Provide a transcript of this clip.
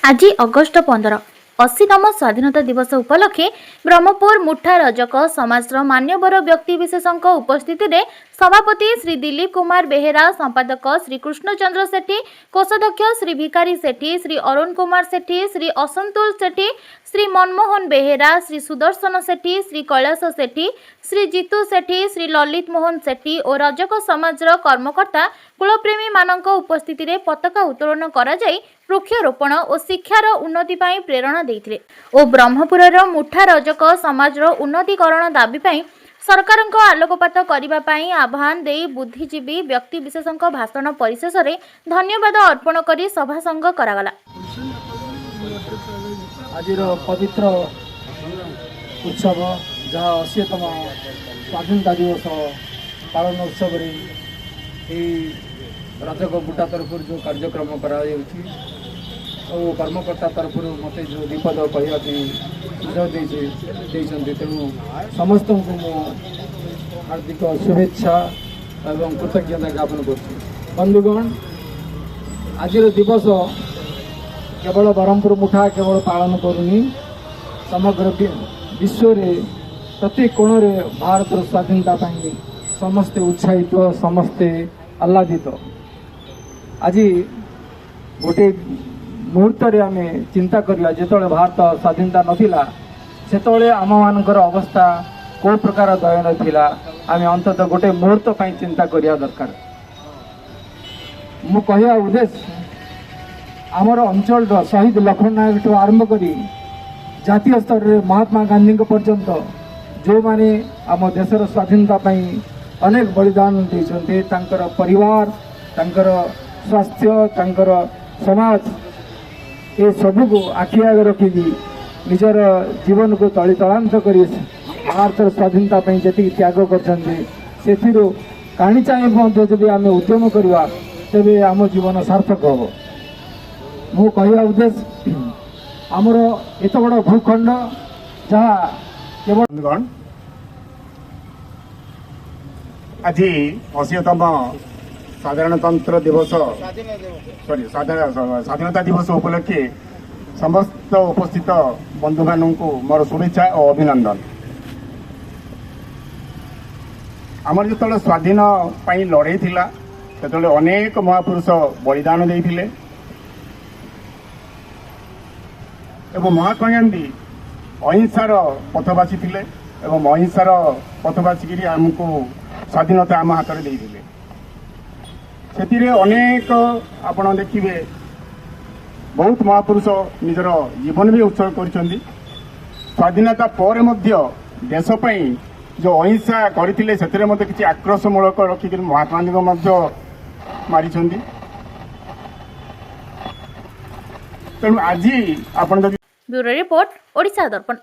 आज अगस्ट 15 80तम स्वाधीनता दिवस उपलक्षे ब्रह्मपुर मुठा रजक समाज मान्यवर व्यक्तिविशेषों उपस्थित में सभापति श्री दिलीप कुमार बेहेरा, संपादक श्री कृष्णचंद्र सेठी, कोषाध्यक्ष श्री भिकारी सेठी, श्री अरुण कुमार सेठी, श्री असंतुल सेठी, श्री मनमोहन बेहेरा, श्री सुदर्शन सेठी, श्री कैलाश सेठी, श्री जीतू सेठी, श्री ललित मोहन सेठी और रजक समाज कर्मकर्ता कुलप्रेमी मानक उपस्थिति में पताका उत्तोलन करा जाई वृक्षरोपण और शिक्षार उन्नति पाई प्रेरणा देइथिले और ब्रह्मपुर मुठा रजक समाज उन्नतिकरण दाबी पाई सरकार आलोकपात करने पाई आह्वान दे बुद्धिजीवी व्यक्तिविशेषों भाषण परिशेष में धन्यवाद अर्पण कर सभा संघ करागला। आज पवित्र उत्सव जहाँ 80तम स्वाधीनता दिवस पालन उत्सव रजक बुटा तरफ जो कार्यक्रम करा कर्मकर्ता तरफ मत जो विपद कहवाई सुझाव तेणु समस्त को हार्दिक शुभेच्छा एवं कृतज्ञता ज्ञापन कर बंधुगण आज दिवस केवल ब्रह्मपुर मुठा केवल पालन करूनी समग्र विश्व प्रति कोण रे भारत स्वाधीनता समस्ते उत्साहित समस्ते आह्लादित। आज गोटे मुहूर्त आम चिंता करा जो भारत स्वाधीनता नथिला सेतोले आम मानकर अवस्था को प्रकार दयन थिला आम अंततः गोटे मुहूर्त पर चिंता करिया दरकार। मु कहया उद्देश्य आमर अंचल शहीद लक्ष्मण नायक ठू आरंभ करी जातीय स्तर में महात्मा गांधी पर्यंत जो माने आम देशर स्वाधीनता अनेक बलिदान देते परिवार तांकर स्वास्थ्य तांकर समाज ये सबू को आखि आगे रखिकी निजर जीवन को तलितलांत कर भारत स्वाधीनता जी त्याग कर कहानी चाहिए जब आम उद्यम करवा तेरे आम जीवन सार्थक हम। मु कहवा उद्देश्य आमर एत बड़ भूखंड जहाँ केवल आज 80तम साधारणतंत्र दिवस स्वाधीनता दिवस उपलक्षे समस्त उपस्थित बंधु मान को मोर शुभेच्छा और अभिनंदन। आमर जो स्वाधीन लड़े थिला सेतले अनेक महापुरुष बलिदान देइथिले एवं महात्मा गांधी अहिंसार पथवासी थिले एवं अहिंसार पथवासी आमको स्वाधीनता आम हाथ में देइथिले। से अनेक आपण देखिए बहुत महापुरुष निजर जीवन भी उत्सर्ग कर स्वाधीनता पर देशपाई जो अहिंसा करते से किसी आक्रोशमूलक रखिक महात्मा गांधी मारी तेणु आज आप ब्यूरो रिपोर्ट ओडिशा दर्पण।